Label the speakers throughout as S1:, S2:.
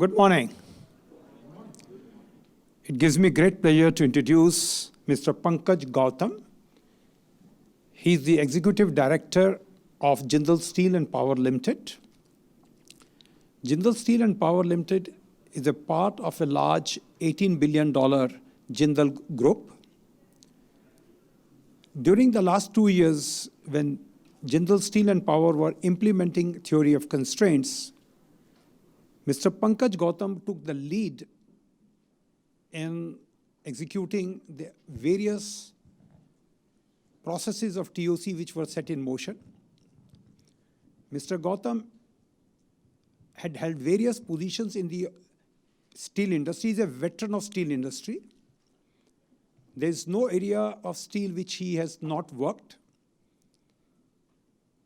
S1: Good morning. It gives me great pleasure to introduce Mr. Pankaj Gautam. He is the Executive Director of Jindal Steel and Power Limited. Jindal Steel and Power Limited is a part of a large $18 billion Jindal group. During the last 2 years, when Jindal Steel and Power were implementing theory of constraints, Mr. Pankaj Gautam took the lead in executing the various processes of TOC which were set in motion. Mr. Gautam had held various positions in the steel industry. He is a veteran of steel industry. There is no area of steel which he has not worked.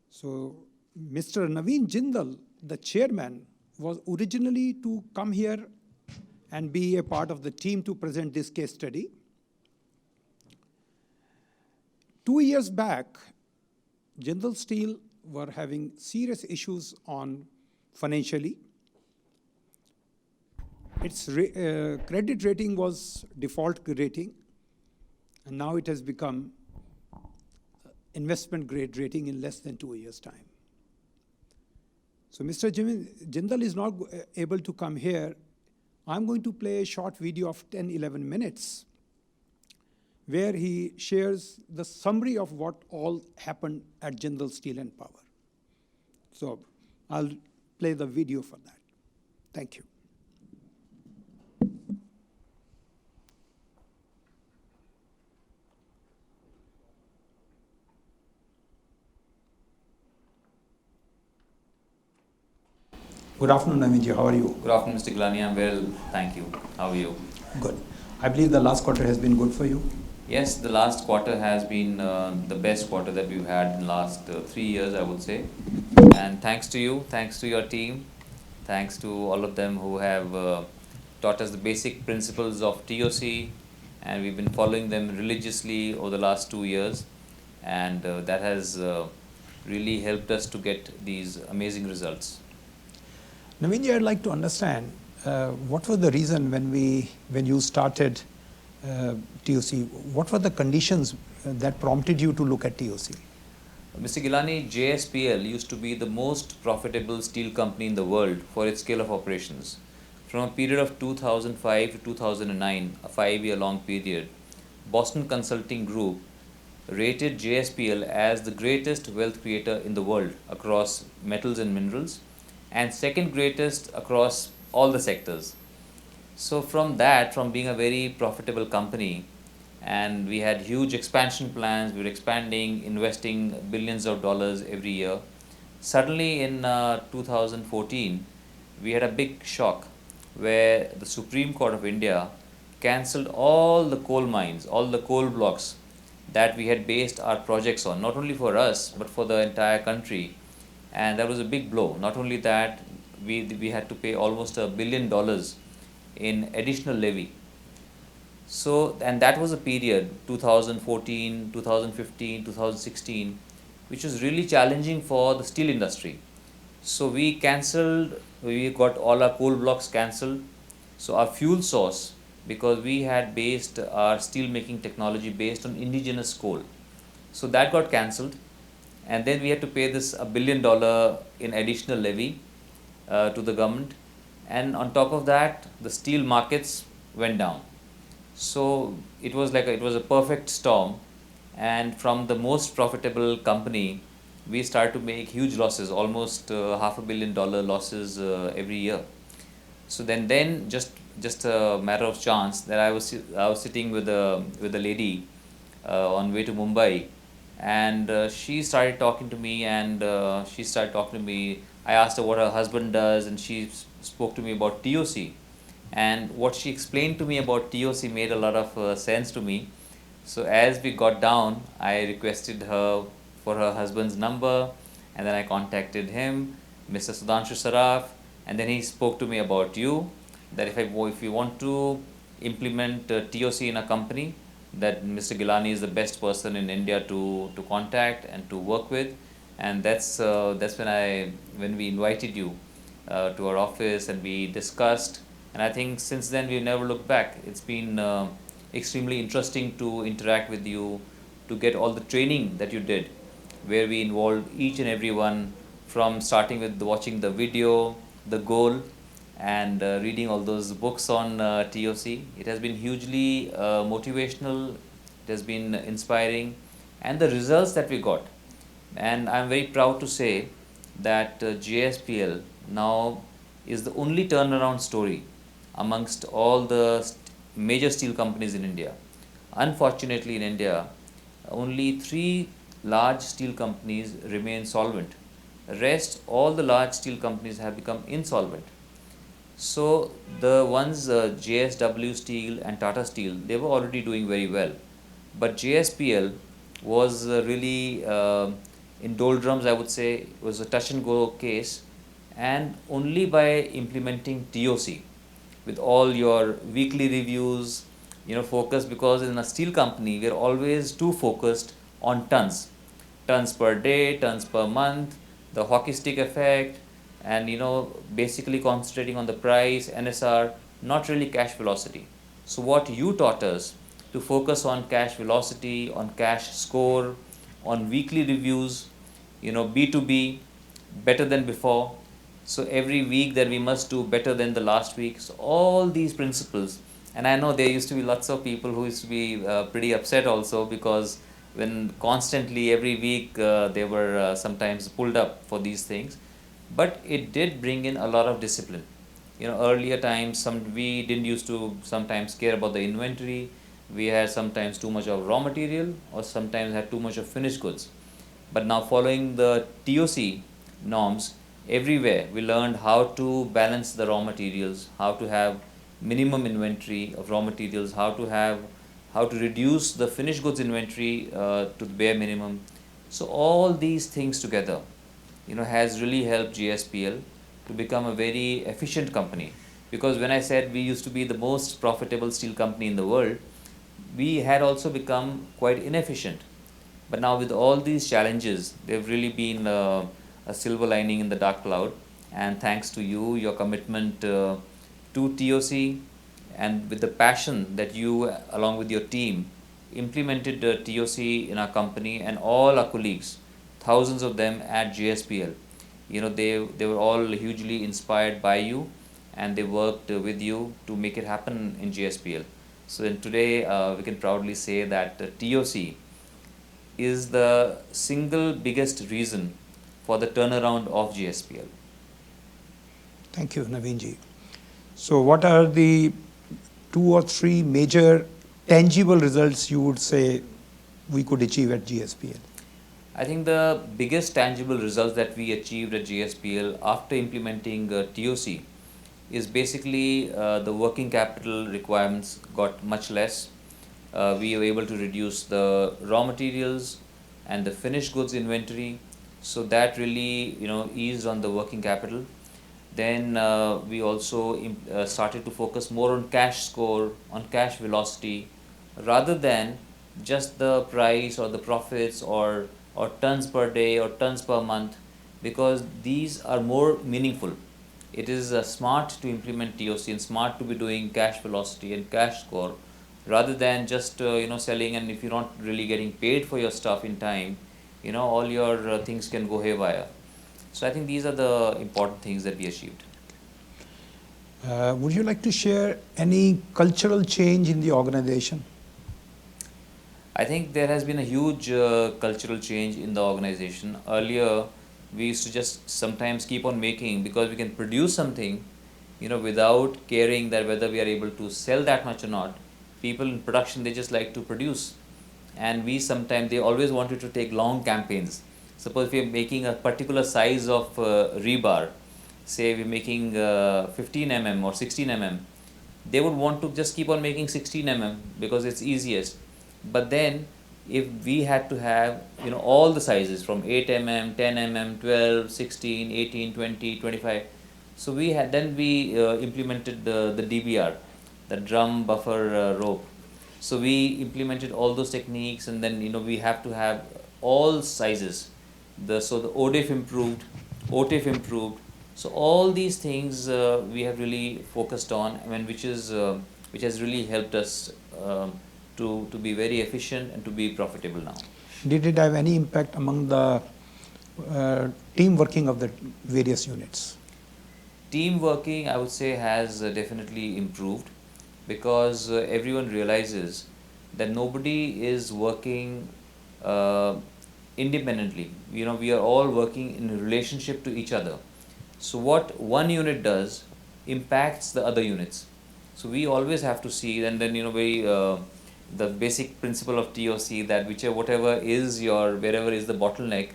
S1: So Mr. Naveen Jindal, the chairman, was originally to come here and be a part of the team to present this case study. 2 years back, Jindal Steel were having serious issues on financially. Its credit rating was default rating, and now it has become investment grade rating in less than 2 years' time. So Mr. Jindal is not able to come here. I'm going to play a short video of 10-11 minutes where he shares the summary of what all happened at Jindal Steel and Power. So I'll play the video for that. Thank you. Good afternoon, Naveenji. How are you?
S2: Good afternoon, Mr. Gilani. I'm well, thank you. How are you?
S1: Good. I believe the last quarter has been good for you.
S2: Yes, the last quarter has been the best quarter that we've had in the last 3 years, I would say. And thanks to you, thanks to your team, thanks to all of them who have taught us the basic principles of TOC, and we've been following them religiously over the last 2 years. And that has really helped us to get these amazing results.
S1: Naveenji, I'd like to understand what was the reason when you started TOC? What were the conditions that prompted you to look at TOC?
S2: Mr. Gilani, JSPL used to be the most profitable steel company in the world for its scale of operations. From a period of 2005 to 2009, a 5-year long period, Boston Consulting Group rated JSPL as the greatest wealth creator in the world across metals and minerals, and second greatest across all the sectors. So from being a very profitable company, and we had huge expansion plans, we were expanding, investing billions of dollars every year. Suddenly in 2014, we had a big shock where the Supreme Court of India cancelled all the coal mines, all the coal blocks that we had based our projects on, not only for us, but for the entire country. And that was a big blow. Not only that, we had to pay almost $1 billion in additional levy. So, and that was a period, 2014, 2015, 2016, which was really challenging for the steel industry. So we got all our coal blocks cancelled. So our fuel source, because we had based our steel making technology based on indigenous coal, so that got cancelled. And then we had to pay this $1 billion in additional levy to the government. And on top of that, the steel markets went down. So it was a perfect storm. And from the most profitable company, we started to make huge losses, almost $500 million losses every year. So then just a matter of chance that I was sitting with a lady on way to Mumbai. And she started talking to me, I asked her what her husband does, and she spoke to me about TOC. And what she explained to me about TOC made a lot of sense to me. So as we got down, I requested her for her husband's number, and then I contacted him, Mr. Sudhanshu Saraf, and then he spoke to me about you, that if you want to implement TOC in a company, that Mr. Gilani is the best person in India to contact and to work with. And that's when we invited you to our office, and we discussed. And I think since then we've never looked back. It's been extremely interesting to interact with you, to get all the training that you did, where we involved each and every one, from starting with watching the video, the goal, and reading all those books on TOC. It has been hugely motivational, it has been inspiring, and the results that we got. And I'm very proud to say that JSPL now is the only turnaround story amongst all the major steel companies in India. Unfortunately, in India, only three large steel companies remain solvent. Rest, all the large steel companies have become insolvent. So the ones JSW Steel and Tata Steel, they were already doing very well, but JSPL was really in doldrums. I would say it was a touch and go case, and only by implementing TOC with all your weekly reviews, focus, because in a steel company we are always too focused on tons per day, tons per month, the hockey stick effect, and basically concentrating on the price, NSR, not really cash velocity. So what you taught us, to focus on cash velocity, on cash score, on weekly reviews, B2B, better than before. So every week that we must do better than the last week. So all these principles, and I know there used to be lots of people who used to be pretty upset also, because when constantly every week they were sometimes pulled up for these things. But it did bring in a lot of discipline. Earlier times, we didn't used to sometimes care about the inventory. We had sometimes too much of raw material, or sometimes had too much of finished goods. But now, following the TOC norms, everywhere we learned how to balance the raw materials, how to have minimum inventory of raw materials, how to reduce the finished goods inventory to the bare minimum. So all these things together, has really helped GSPL to become a very efficient company. Because when I said we used to be the most profitable steel company in the world, we had also become quite inefficient. But now with all these challenges, they've really been a silver lining in the dark cloud. And thanks to you, your commitment to TOC, and with the passion that you, along with your team, implemented TOC in our company, and all our colleagues, thousands of them at JSPL, they were all hugely inspired by you, and they worked with you to make it happen in JSPL. So then today we can proudly say that TOC is the single biggest reason for the turnaround of JSPL.
S1: Thank you, Naveen-ji. So what are the 2 or 3 major tangible results you would say we could achieve at GSPL?
S2: I think the biggest tangible results that we achieved at GSPL after implementing TOC is basically the working capital requirements got much less. We were able to reduce the raw materials and the finished goods inventory, so that really eased on the working capital. Then we also started to focus more on cash score, on cash velocity, rather than just the price or the profits, or tons per day or tons per month, because these are more meaningful. It is smart to implement TOC, and smart to be doing cash velocity and cash score, rather than just selling, and if you're not really getting paid for your stuff in time, all your things can go haywire. So I think these are the important things that we achieved.
S1: Would you like to share any cultural change in the organization?
S2: I think there has been a huge cultural change in the organization. Earlier, we used to just sometimes keep on making, because we can produce something, without caring that whether we are able to sell that much or not. People in production, they just like to produce. And we sometimes, they always wanted to take long campaigns. Suppose we are making a particular size of rebar, say we're making 15 mm or 16 mm, they would want to just keep on making 16 mm because it's easiest. But then if we had to have all the sizes from 8 mm, 10 mm, 12, 16, 18, 20, 25, so we implemented the DBR, the drum buffer rope. So we implemented all those techniques, and then we have to have all sizes. So the ODIF improved, OTIF improved, So all these things we have really focused on, I mean, which has really helped us to be very efficient and to be profitable now.
S1: Did it have any impact among the team working of the various units?
S2: Team working, I would say, has definitely improved, because everyone realizes that nobody is working uh, independently. You know, we are all working in relationship to each other. So what one unit does impacts the other units. So we always have to see, and then, you know, very the basic principle of TOC, that whatever is your, wherever is the bottleneck,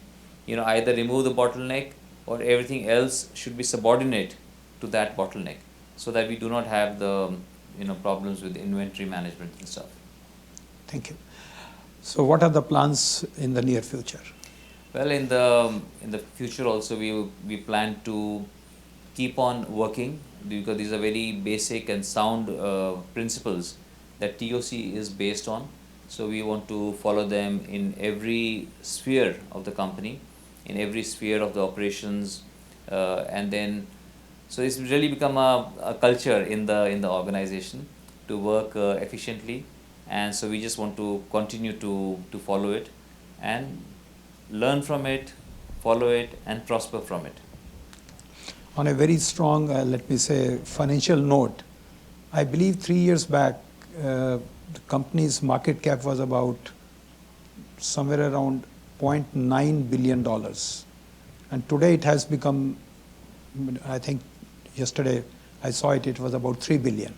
S2: you know, either remove the bottleneck or everything else should be subordinate to that bottleneck, so that we do not have the, you know, problems with inventory management and stuff.
S1: Thank you. So what are the plans in the near future?
S2: Well, in the future also, we plan to keep on working, because these are very basic and sound principles that TOC is based on. So we want to follow them in every sphere of the company, in every sphere of the operations, and then, so it's really become a culture in the organization to work efficiently, and so we just want to continue to follow it and learn from it, follow it, and prosper from it.
S1: On a very strong, let me say, financial note, I believe 3 years back, the company's market cap was about somewhere around $0.9 billion. And today it has become, I think yesterday I saw it, it was about 3 billion.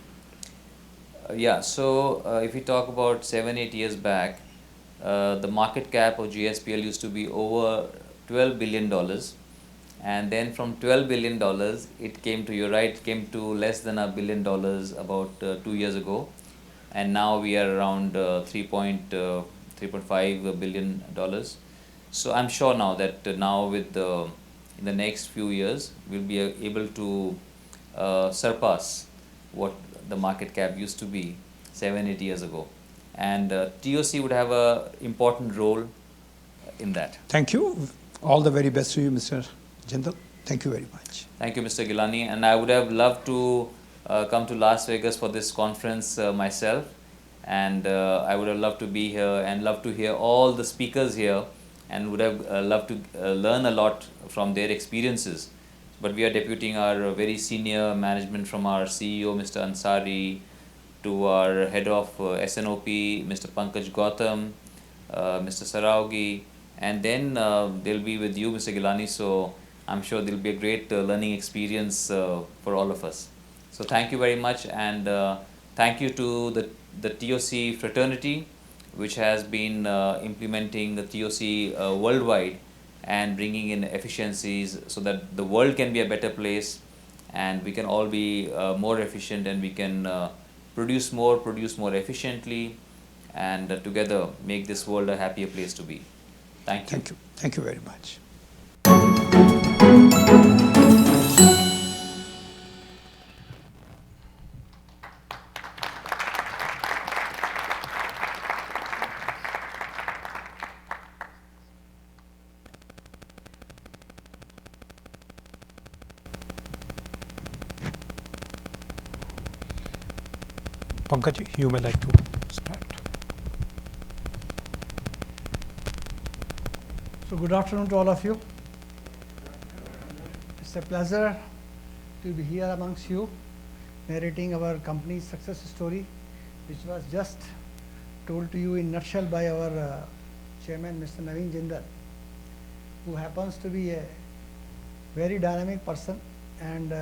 S2: Yeah, so if we talk about 7-8 years back, the market cap of GSPL used to be over $12 billion. And then from $12 billion, it came to, you're right, came to less than $1 billion about 2 years ago. And now we are around $3.5 billion. So I'm sure now that now with in the next few years, we'll be able to surpass what the market cap used to be 7-8 years ago. And TOC would have an important role in that.
S1: Thank you. All the very best to you, Mr. Jindal. Thank you very much.
S2: Thank you, Mr. Gilani. And I would have loved to come to Las Vegas for this conference myself. And I would have loved to be here and love to hear all the speakers here, and would have loved to learn a lot from their experiences. But we are deputing our very senior management, from our CEO, Mr. Ansari, to our head of SNOP, Mr. Pankaj Gautam, Mr. Saraugi, and then they'll be with you, Mr. Gilani. So I'm sure there'll be a great learning experience for all of us. So thank you very much, and thank you to the TOC fraternity, which has been implementing the TOC worldwide and bringing in efficiencies so that the world can be a better place, and we can all be more efficient, and we can produce more efficiently, and together make this world a happier place to be. Thank you.
S1: Thank you. Thank you very much. Pankaj, you may like to start.
S3: So good afternoon to all of you. It's a pleasure to be here amongst you, narrating our company's success story, which was just told to you in nutshell by our chairman, Mr. Naveen Jindal, who happens to be a very dynamic person and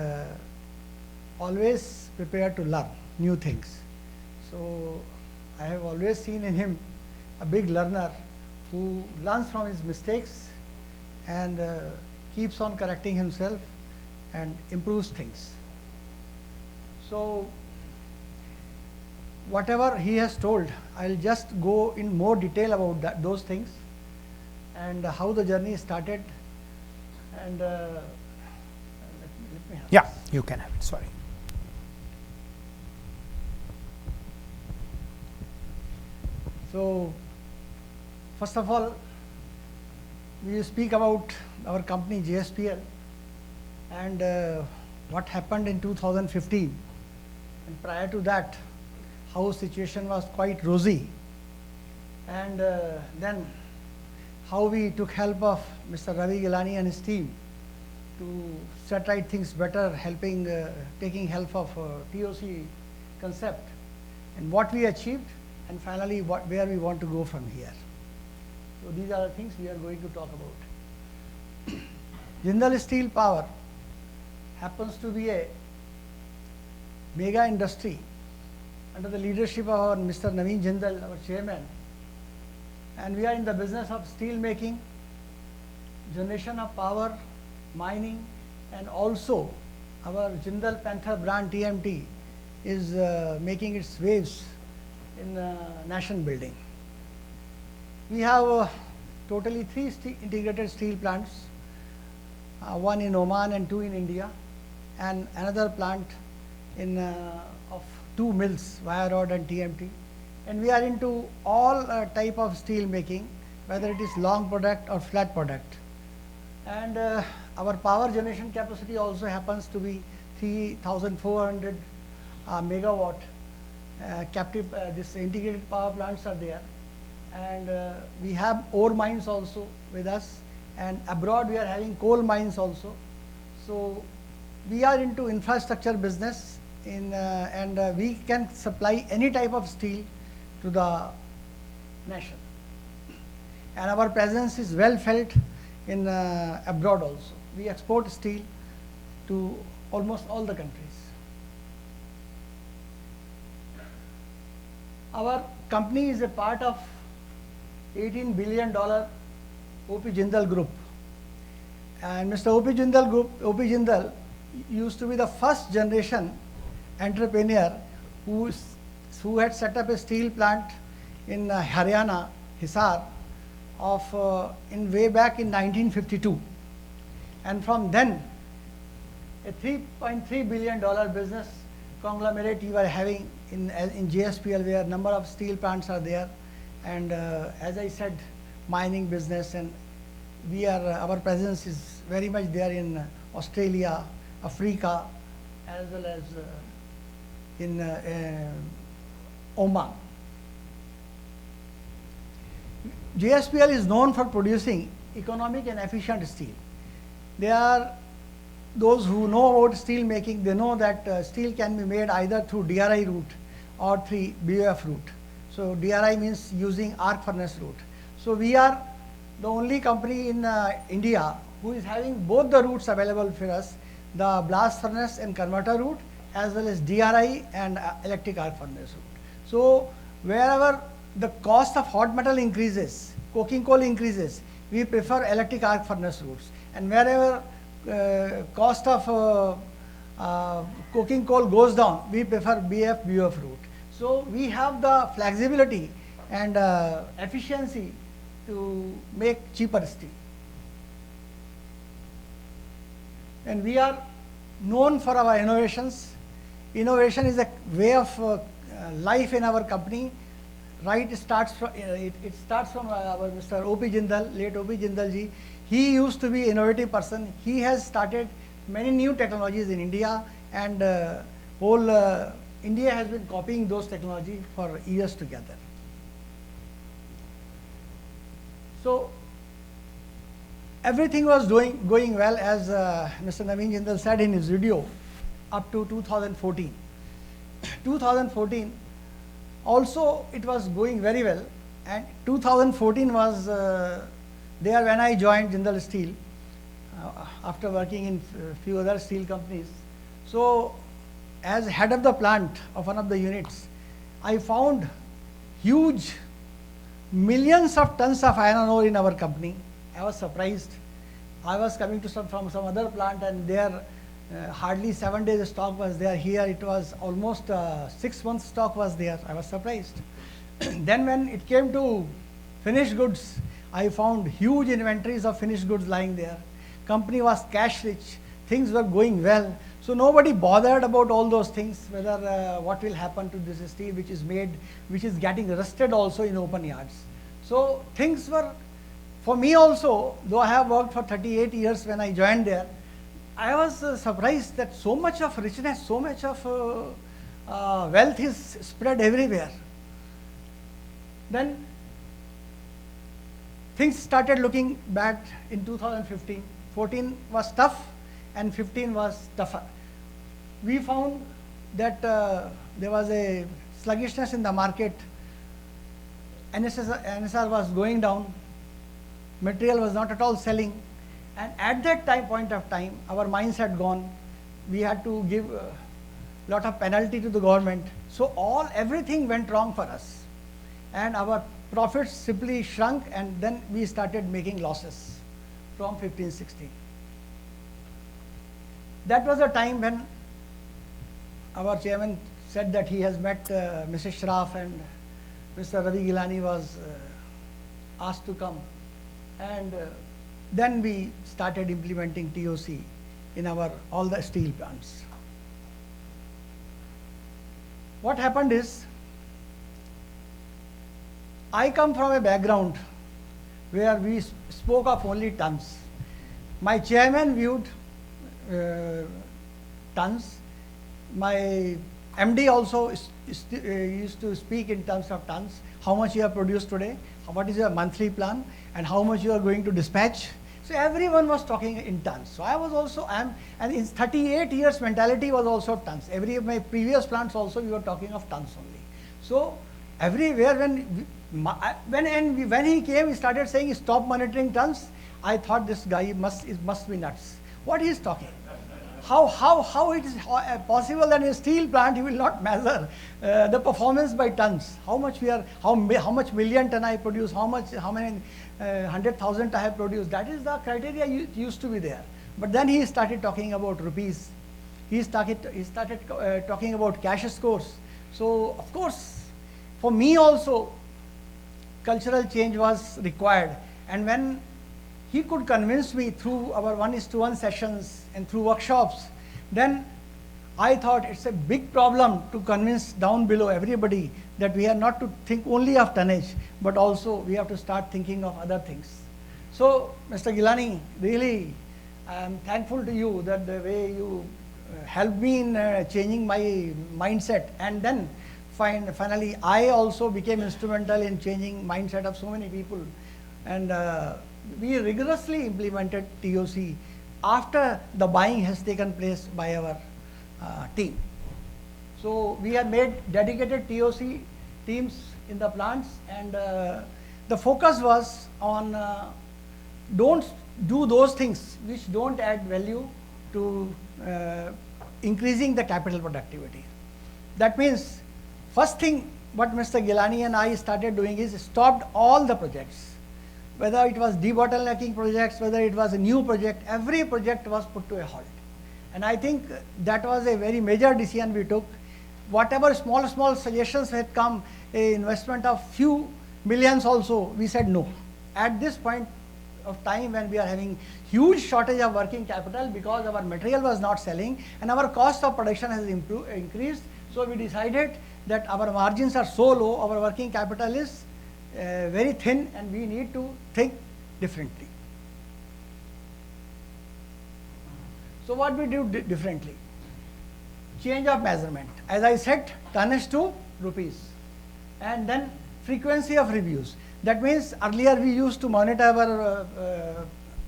S3: always prepared to learn new things. So I have always seen in him a big learner who learns from his mistakes and keeps on correcting himself and improves things. So whatever he has told, I'll just go in more detail about those things and how the journey started. And let me have
S1: Yeah,
S3: this.
S1: you can have it. Sorry.
S3: So first of all, we speak about our company GSPL. and what happened in 2015, and prior to that, how situation was quite rosy, and then how we took help of Mr. Ravi Gilani and his team to set right things better, taking help of TOC concept, and what we achieved, and finally where we want to go from here. So these are the things we are going to talk about. Jindal Steel Power happens to be a mega industry under the leadership of our Mr. Naveen Jindal, our chairman, and we are in the business of steel making, generation of power, mining, and also our Jindal Panther brand TMT is making its waves in nation building. We have totally 3 integrated steel plants, 1 in Oman and 2 in India, and another plant of 2 mills, wire rod and TMT. And we are into all type of steel making, whether it is long product or flat product. And our power generation capacity also happens to be 3,400 megawatt captive. This integrated power plants are there, and we have ore mines also with us, and abroad we are having coal mines also. So we are into infrastructure business and we can supply any type of steel to the nation, and our presence is well felt in abroad also. We export steel to almost all the countries. Our company is a part of $18 billion OP Jindal Group, and Mr. OP Jindal used to be the first generation entrepreneur who had set up a steel plant in Haryana, Hisar, in way back in 1952, and from then a $3.3 billion business conglomerate you are having in JSPL, where number of steel plants are there, and as I said, mining business, and our presence is very much there in Australia, Africa, as well as in Oman. JSPL is known for producing economic and efficient steel. Those who know about steel making, they know that steel can be made either through DRI route or through BOF route. So DRI means using arc furnace route. So we are the only company in India who is having both the routes available for us, the blast furnace and converter route, as well as DRI and electric arc furnace route. So wherever the cost of hot metal increases, coking coal increases, we prefer electric arc furnace routes, and wherever cost of coking coal goes down, we prefer BOF route. So we have the flexibility and efficiency to make cheaper steel. And we are known for our innovations. Innovation is a way of life in our company. Right, it starts from our Mr. OP Jindal, late OP Jindal ji. He used to be an innovative person. He has started many new technologies in India, and whole India has been copying those technologies for years together. So everything was going well, as Mr. Naveen Jindal said in his video, up to 2014. 2014 also it was going very well, and 2014 was there when I joined Jindal Steel after working in a few other steel companies. So as head of the plant of one of the units, I found huge millions of tons of iron ore in our company. I was surprised. I was coming from some other plant, and there hardly 7 days stock was there. Here it was almost 6 months stock was there. I was surprised. Then when it came to finished goods, I found huge inventories of finished goods lying there. Company was cash rich. Things were going well. So nobody bothered about all those things, whether what will happen to this steel which is made, which is getting rusted also in open yards. So things were, for me also, though I have worked for 38 years when I joined there, I was surprised that so much of richness, so much of wealth is spread everywhere. Then things started looking bad in 2015. 14 was tough and 15 was tougher. We found that there was a sluggishness in the market. NSR was going down. Material was not at all selling. And at that point of time, our mines had gone. We had to give a lot of penalty to the government. So everything went wrong for us. And our profits simply shrunk, and then we started making losses from 15-16. That was a time when our chairman said that he has met Mrs. Shroff, and Mr. Ravi Gilani was asked to come. And then we started implementing TOC in all the steel plants. What happened is, I come from a background where we spoke of only tons. My chairman viewed tons. My MD also used to speak in terms of tons. How much you have produced today, what is your monthly plan, and how much you are going to dispatch. So everyone was talking in tons. So I was also, and in 38 years mentality was also tons. Every of my previous plants also we were talking of tons only. So everywhere when he came, he started saying stop monitoring tons. I thought this guy must be nuts. What he is talking? How it is possible that in a steel plant he will not measure the performance by tons? How much how much million ton I produce? How many 100,000 I have produced? That is the criteria used to be there. But then he started talking about rupees. He started talking about cash scores. So of course, for me also, cultural change was required. And when he could convince me through our 1:1 sessions and through workshops, then I thought it's a big problem to convince down below everybody that we are not to think only of tonnage, but also we have to start thinking of other things. So, Mr. Gilani, really, I am thankful to you that the way you helped me in changing my mindset, and then finally I also became instrumental in changing mindset of so many people. And we rigorously implemented TOC after the buying has taken place by our team. So we have made dedicated TOC teams in the plants, and the focus was on don't do those things which don't add value to increasing the capital productivity. That means, first thing what Mr. Gilani and I started doing is stopped all the projects. Whether it was debottlenecking projects, whether it was a new project, every project was put to a halt. And I think that was a very major decision we took. Whatever small suggestions had come, an investment of few millions also, we said no. At this point of time when we are having huge shortage of working capital because our material was not selling and our cost of production has increased, so we decided that our margins are so low, our working capital is very thin, and we need to think differently. So what we do differently? Change of measurement. As I said, tonnage to rupees. And then frequency of reviews. That means earlier we used to monitor our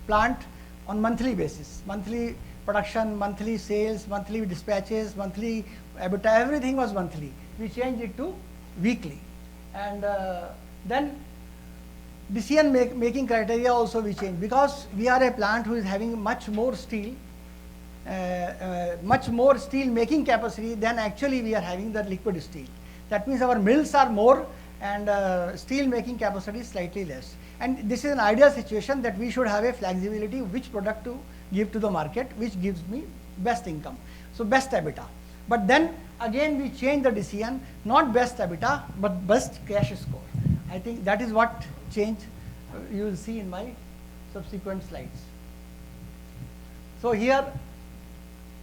S3: plant on monthly basis. Monthly production, monthly sales, monthly dispatches, monthly EBITDA, everything was monthly. We changed it to weekly. And then decision making criteria also we changed, because we are a plant who is having much more steel making capacity than actually we are having the liquid steel. That means our mills are more and steel making capacity is slightly less. And this is an ideal situation that we should have a flexibility which product to give to the market, which gives me best income. So best EBITDA. But then again we change the decision, not best EBITDA, but best cash score. I think that is what change you will see in my subsequent slides. So here,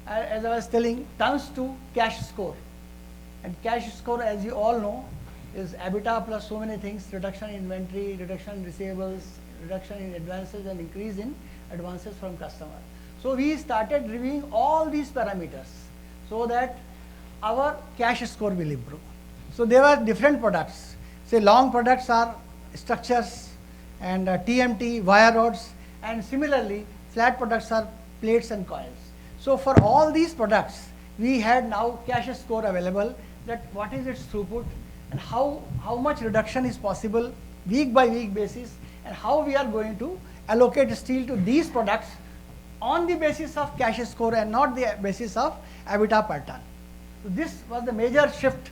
S3: as I was telling, tons to cash score. And cash score, as you all know, is EBITDA plus so many things: reduction in inventory, reduction in receivables, reduction in advances, and increase in advances from customer. So we started reviewing all these parameters so that our cash score will improve. So there are different products. Say long products are structures and TMT, wire rods, and similarly flat products are plates and coils. So for all these products, we had now cash score available, that what is its throughput and how much reduction is possible week by week basis, and how we are going to allocate steel to these products on the basis of cash score and not the basis of EBITDA per ton. So this was the major shift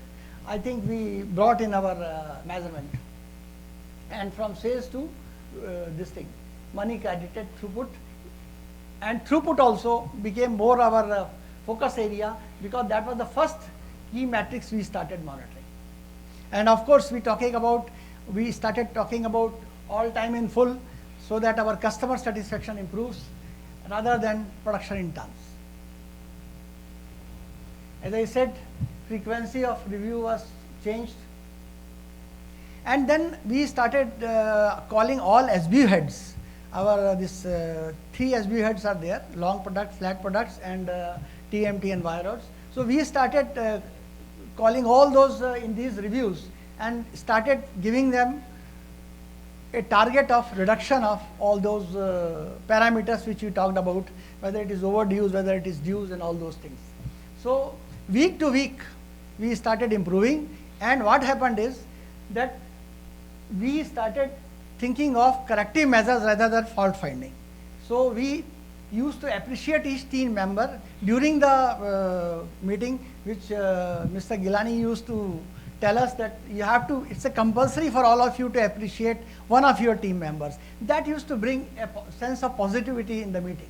S3: I think we brought in our measurement, and from sales to this thing, money credited, throughput, and throughput also became more our focus area, because that was the first key metrics we started monitoring. And of course we started talking about all time in full, so that our customer satisfaction improves rather than production in tons. As I said, frequency of review was changed, and then we started calling all SBU heads. Our three SBU heads are there: long products, flat products, and TMT and wire rods. So we started calling all those in these reviews, and started giving them a target of reduction of all those parameters which we talked about, whether it is overdues, whether it is dues, and all those things. So week to week we started improving, and what happened is that we started thinking of corrective measures rather than fault finding. So we used to appreciate each team member during the meeting, which Mr. Gilani used to tell us that you have to, it's a compulsory for all of you to appreciate one of your team members. That used to bring a sense of positivity in the meeting.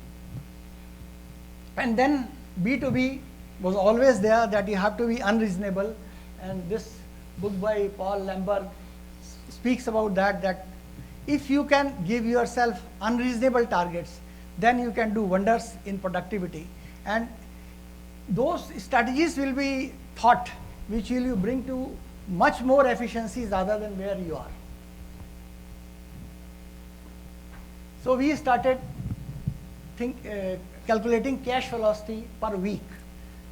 S3: And then B2B was always there, that you have to be unreasonable, and this book by Paul Lemberg speaks about that if you can give yourself unreasonable targets, then you can do wonders in productivity. And those strategies will be thought, which will you bring to much more efficiencies other than where you are. So we started calculating cash velocity per week,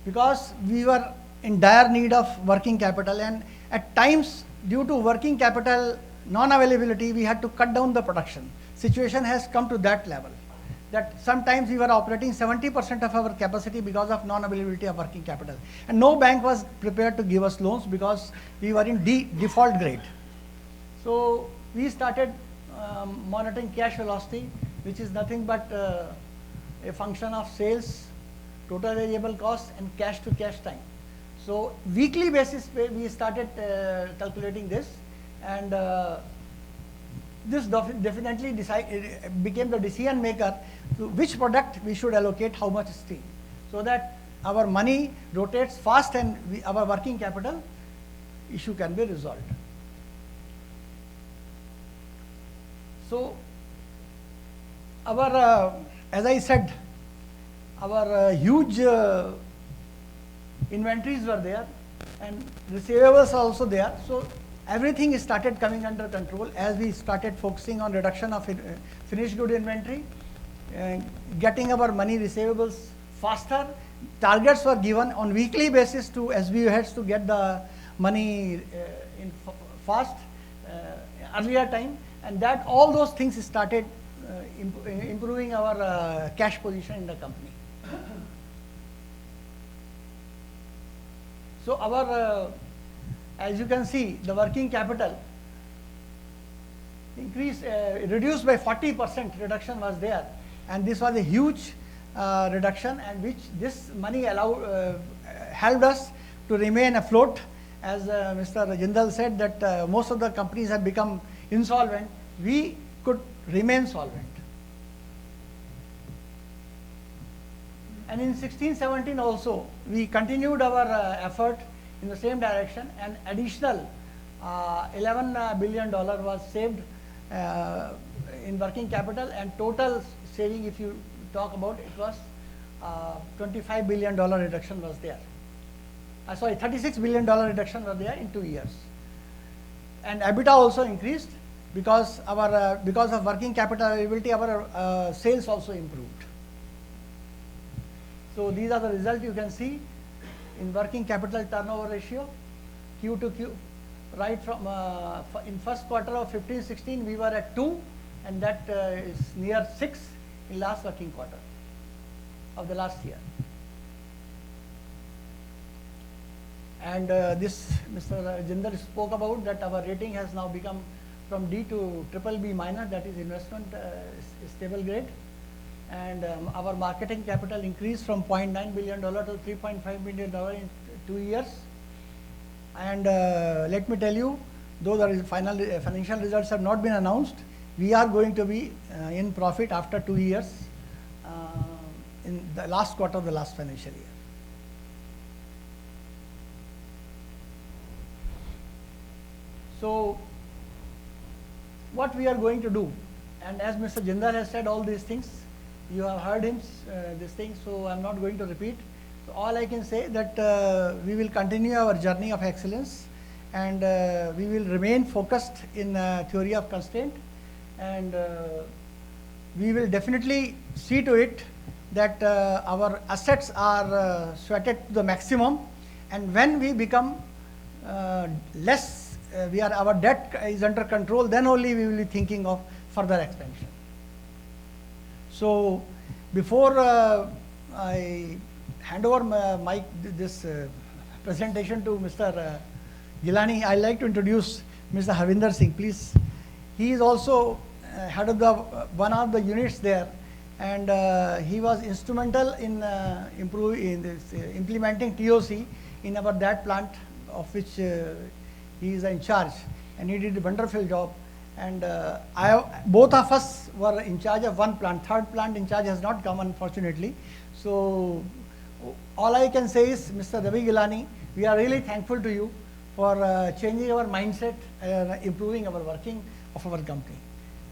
S3: because we were in dire need of working capital, and at times due to working capital non-availability we had to cut down the production. Situation has come to that level, that sometimes we were operating 70% of our capacity because of non-availability of working capital, and no bank was prepared to give us loans because we were in default grade. So we started monitoring cash velocity, which is nothing but a function of sales, total variable cost, and cash to cash time. So weekly basis we started calculating this, and this definitely became the decision maker to which product we should allocate how much steel, so that our money rotates fast and our working capital issue can be resolved. So our, as I said, our huge inventories were there, and receivables are also there. So everything started coming under control as we started focusing on reduction of finished good inventory, getting our money receivables faster. Targets were given on weekly basis to SBU heads to get the money in fast, earlier time, and that all those things started improving our cash position in the company. So our, as you can see, the working capital reduced by 40% reduction was there, and this was a huge reduction, and which this money helped us to remain afloat. As Mr. Jindal said that most of the companies have become insolvent, we could remain solvent. And in 16-17 also, we continued our effort in the same direction, and additional $11 billion was saved in working capital, and total saving, if you talk about it, was $25 billion reduction was there. Sorry, $36 billion reduction was there in 2 years. And EBITDA also increased because of working capital availability, our sales also improved. So these are the results you can see in working capital turnover ratio, Q to Q, right from in first quarter of 15-16 we were at 2, and that is near 6 in last working quarter of the last year. And this Mr. Jindal spoke about that our rating has now become from D to BBB minus, that is investment stable grade. And our marketing capital increased from $0.9 billion to $3.5 billion in 2 years. And let me tell you, though the final financial results have not been announced, we are going to be in profit after 2 years in the last quarter of the last financial year. So what we are going to do, and as Mr. Jindal has said all these things, you have heard him this thing, so I'm not going to repeat. So all I can say that we will continue our journey of excellence, and we will remain focused in theory of constraint, and we will definitely see to it that our assets are sweated to the maximum, and when we become less, our debt is under control, then only we will be thinking of further expansion. So before I hand over this presentation to Mr. Gilani, I'd like to introduce Mr. Harvinder Singh, please. He is also head of one of the units there, and he was instrumental in implementing TOC in our that plant, of which he is in charge, and he did a wonderful job. And both of us were in charge of one plant. Third plant in charge has not come, unfortunately. So all I can say is, Mr. Ravi Gilani, we are really thankful to you for changing our mindset and improving our working of our company.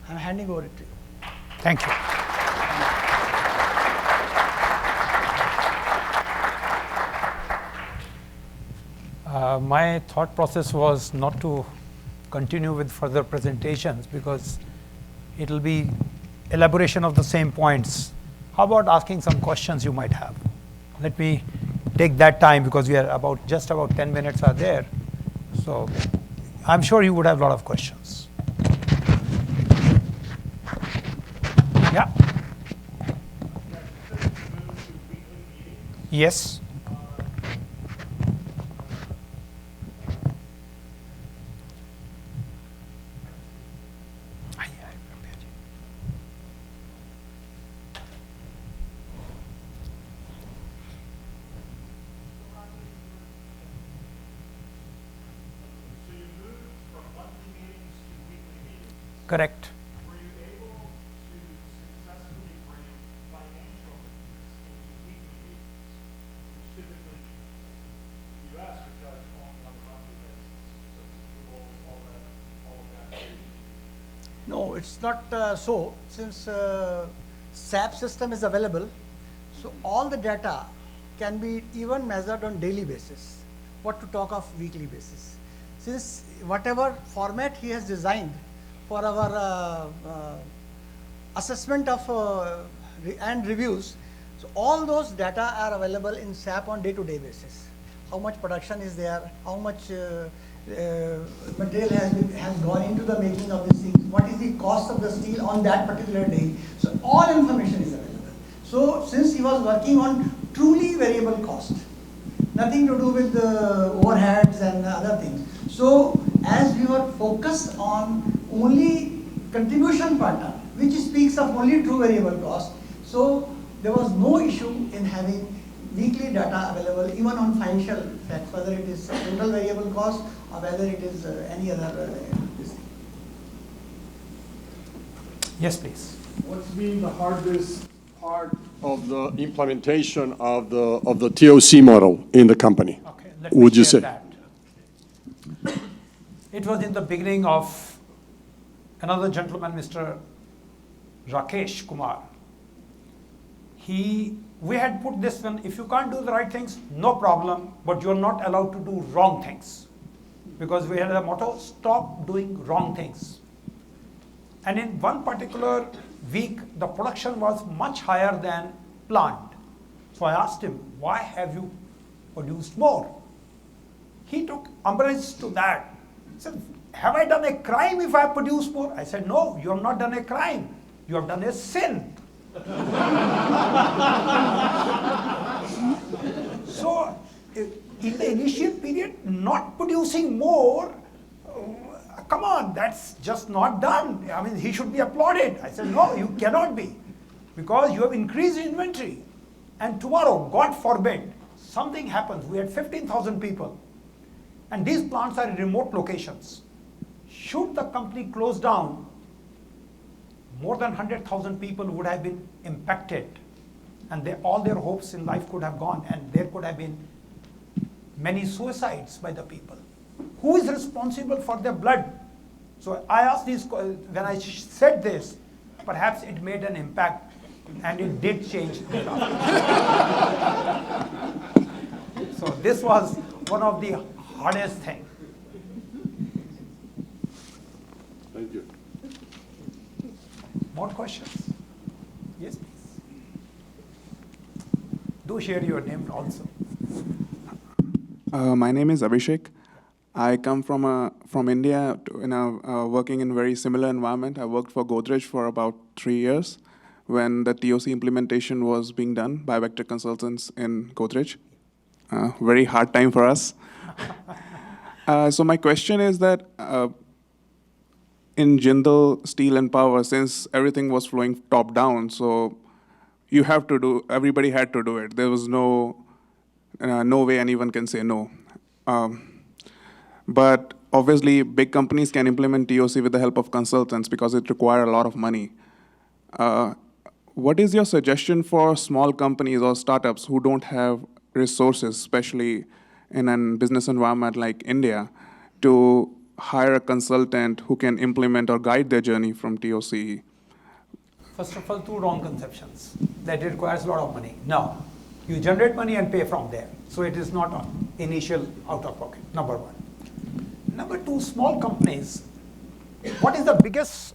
S3: I'm handing over it to you.
S1: Thank you. My thought process was not to continue with further presentations because it will be elaboration of the same points. How about asking some questions you might have? Let me take that time because we are just about 10 minutes are there. So I'm sure you would have a lot of questions. Yeah. Yes. Correct.
S4: Were you able to successfully bring financial into weekly meetings, which typically you ask a judge only on a monthly basis, such as rules, all of that?
S3: No, it's not so. Since SAP system is available, so all the data can be even measured on daily basis. What to talk of weekly basis? Since whatever format he has designed for our assessment of and reviews, so all those data are available in SAP on day-to-day basis. How much production is there? How much material has gone into the making of these things? What is the cost of the steel on that particular day? So all information is available. So since he was working on truly variable cost, nothing to do with the overheads and other things. So as we were focused on only contribution partner, which speaks of only true variable cost, so there was no issue in having weekly data available even on financial facts, whether it is total variable cost or whether it is any other this thing.
S1: Yes, please.
S4: What's been the hardest part of the implementation of the TOC model in the company?
S1: Okay, let me
S4: Would you
S1: share
S4: say?
S1: that. It was in the beginning of another gentleman, Mr. Rakesh Kumar. We had put this one, if you can't do the right things, no problem, but you're not allowed to do wrong things. Because we had a motto, stop doing wrong things. And in one particular week, the production was much higher than planned. So I asked him, why have you produced more? He took umbrage to that. He said, have I done a crime if I produce more? I said, no, you have not done a crime. You have done a sin. So, in the initial period, not producing more, come on, that's just not done. I mean, he should be applauded. I said, no, you cannot be, because you have increased inventory. And tomorrow, God forbid, something happens. We had 15,000 people, and these plants are in remote locations. Should the company close down, more than 100,000 people would have been impacted, and all their hopes in life could have gone, and there could have been many suicides by the people. Who is responsible for their blood? So I asked this, when I said this, perhaps it made an impact, and it did change. So this was one of the hardest things.
S5: Thank you.
S1: More questions? Yes, please. Do share your name also.
S6: My name is Abhishek. I come from India, working in a very similar environment. I worked for Godrej for about 3 years when the TOC implementation was being done by Vector Consultants in Godrej. Very hard time for us. So my question is that in Jindal Steel and Power, since everything was flowing top down, so everybody had to do it. There was no way anyone can say no. But obviously, big companies can implement TOC with the help of consultants because it requires a lot of money. What is your suggestion for small companies or startups who don't have resources, especially in a business environment like India, to hire a consultant who can implement or guide their journey from TOC?
S1: First of all, two wrong conceptions. That it requires a lot of money. No. You generate money and pay from there. So it is not initial out of pocket, number one. Number two, small companies, what is the biggest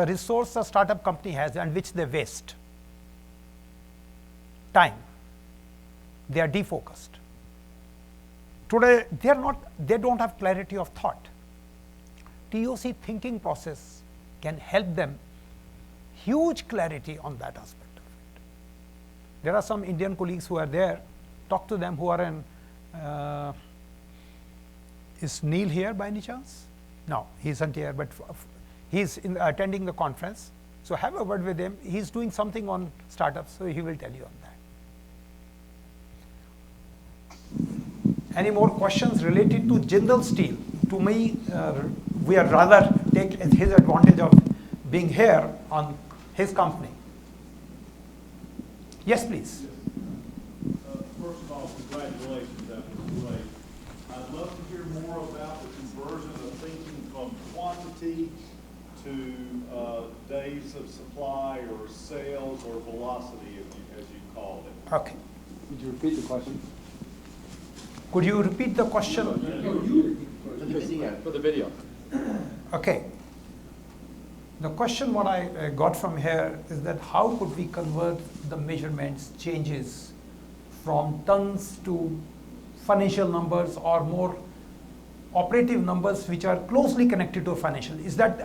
S1: resource a startup company has and which they waste? Time. They are defocused. Today, they don't have clarity of thought. TOC thinking process can help them huge clarity on that aspect of it. There are some Indian colleagues who are there. Talk to them who are in. Is Neil here by any chance? No, he isn't here, but he's attending the conference. So have a word with him. He's doing something on startups, so he will tell you on that. Any more questions related to Jindal Steel? To me, we are rather take his advantage of being here on his company. Yes, please.
S5: First of all, congratulations, that was great. I'd love to hear more about the conversion of thinking from quantity to days of supply or sales or velocity, as you called it.
S1: Okay.
S7: Could you repeat the question?
S1: Could you repeat the question?
S7: For the video.
S1: Okay. The question what I got from here is that how could we convert the measurements changes from tons to financial numbers or more operative numbers which are closely connected to financial? Is that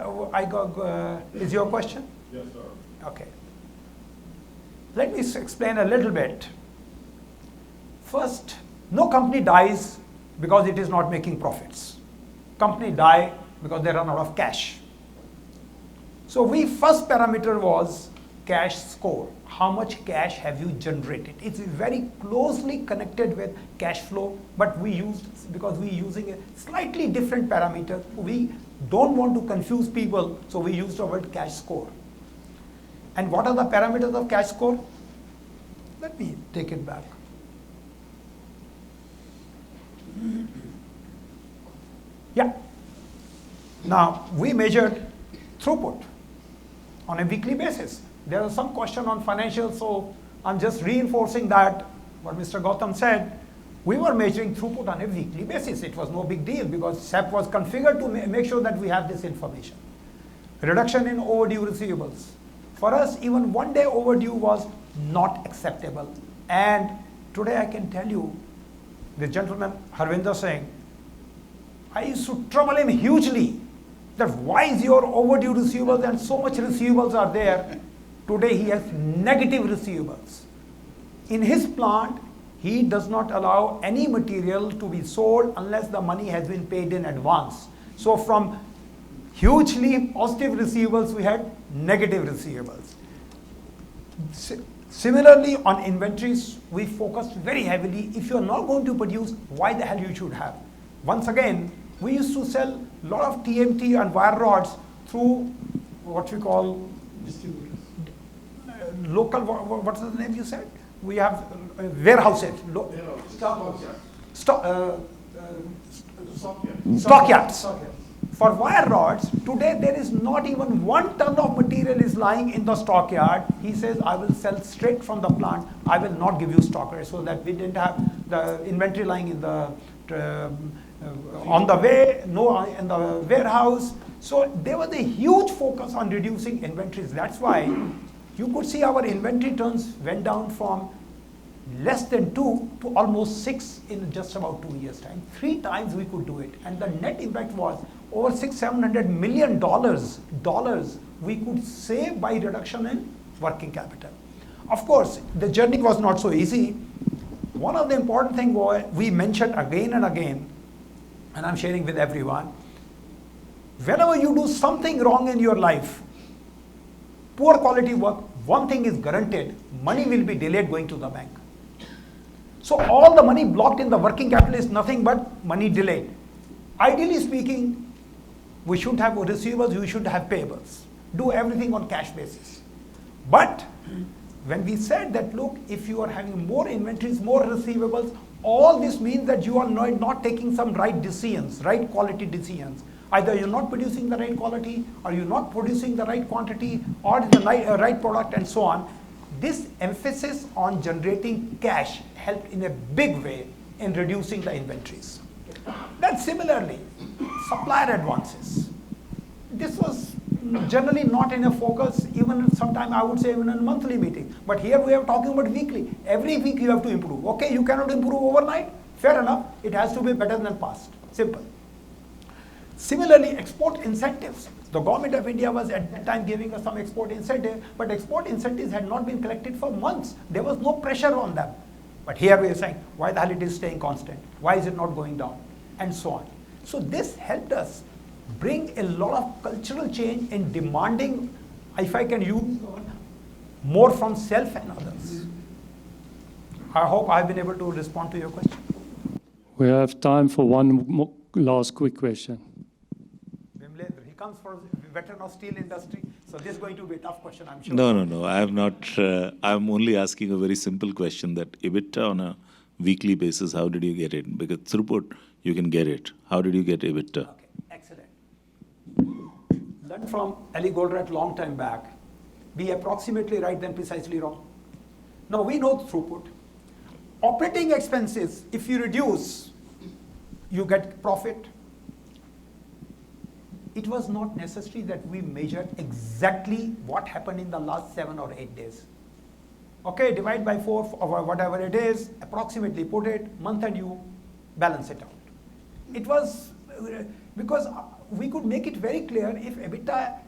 S1: is your question?
S5: Yes, sir.
S1: Okay. Let me explain a little bit. First, no company dies because it is not making profits. Company die because they run out of cash. So first parameter was cash score. How much cash have you generated? It's very closely connected with cash flow, but because we're using a slightly different parameter. We don't want to confuse people, so we used the word cash score. And what are the parameters of cash score? Let me take it back. Yeah. Now, we measured throughput on a weekly basis. There was some question on financials, so I'm just reinforcing that, what Mr. Gautam said. We were measuring throughput on a weekly basis. It was no big deal because SAP was configured to make sure that we have this information. Reduction in overdue receivables. For us, even 1 day overdue was not acceptable. And today I can tell you, the gentleman Harvinder Singh, I used to trouble him hugely that why is your overdue receivables and so much receivables are there. Today he has negative receivables. In his plant, he does not allow any material to be sold unless the money has been paid in advance. So from hugely positive receivables, we had negative receivables. Similarly, on inventories, we focused very heavily. If you're not going to produce, why the hell you should have? Once again, we used to sell a lot of TMT and wire rods through what we call local, what's the name you said? We have warehouses, stockyards. For wire rods, today there is not even 1 ton of material is lying in the stockyard. He says, I will sell straight from the plant. I will not give you stock, so that we didn't have the inventory lying in the on the way, no in the warehouse. So there was a huge focus on reducing inventories. That's why you could see our inventory turns went down from less than 2 to almost 6 in just about 2 years' time. 3 times we could do it. And the net impact was over $600-700 million we could save by reduction in working capital. Of course, the journey was not so easy. One of the important things we mentioned again and again, and I'm sharing with everyone, whenever you do something wrong in your life, poor quality work, one thing is guaranteed, money will be delayed going to the bank. So all the money blocked in the working capital is nothing but money delayed. Ideally speaking, we should have receivables, we should have payables. Do everything on cash basis. But when we said that, look, if you are having more inventories, more receivables, all this means that you are not taking some right decisions, right quality decisions. Either you're not producing the right quality, or you're not producing the right quantity, or the right product, and so on. This emphasis on generating cash helped in a big way in reducing the inventories. Then similarly, supplier advances. This was generally not in a focus, even sometime I would say even in a monthly meeting. But here we are talking about weekly. Every week you have to improve. Okay, you cannot improve overnight. Fair enough. It has to be better than past. Simple. Similarly, export incentives. The government of India was at that time giving us some export incentive, but export incentives had not been collected for months. There was no pressure on them. But here we are saying, why the hell it is staying constant? Why is it not going down? And so on. So this helped us bring a lot of cultural change in demanding, if I can use more from self and others. I hope I've been able to respond to your question.
S8: We have time for one last quick question.
S1: He comes from a veteran of steel industry, so this is going to be a tough question, I'm sure.
S9: No. I have not. I'm only asking a very simple question that EBITDA on a weekly basis, how did you get it? Because throughput, you can get it. How did you get EBITDA?
S1: Okay, excellent. Learned from Ali Goldratt long time back. Be approximately right than precisely wrong. Now we know throughput. Operating expenses, if you reduce, you get profit. It was not necessary that we measured exactly what happened in the last 7 or 8 days. Okay, divide by 4 or whatever it is, approximately put it, month and you balance it out. It was because we could make it very clear if EBITDA,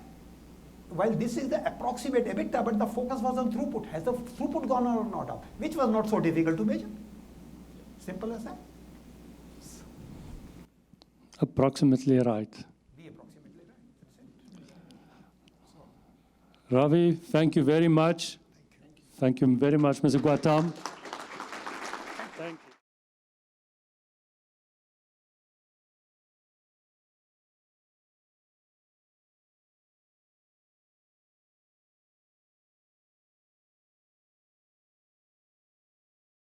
S1: while this is the approximate EBITDA, but the focus was on throughput. Has the throughput gone or not up? Which was not so difficult to measure. Simple as that.
S8: Approximately right.
S1: Be approximately right.
S8: Ravi, thank you very much. Thank you very much, Mr. Gautam.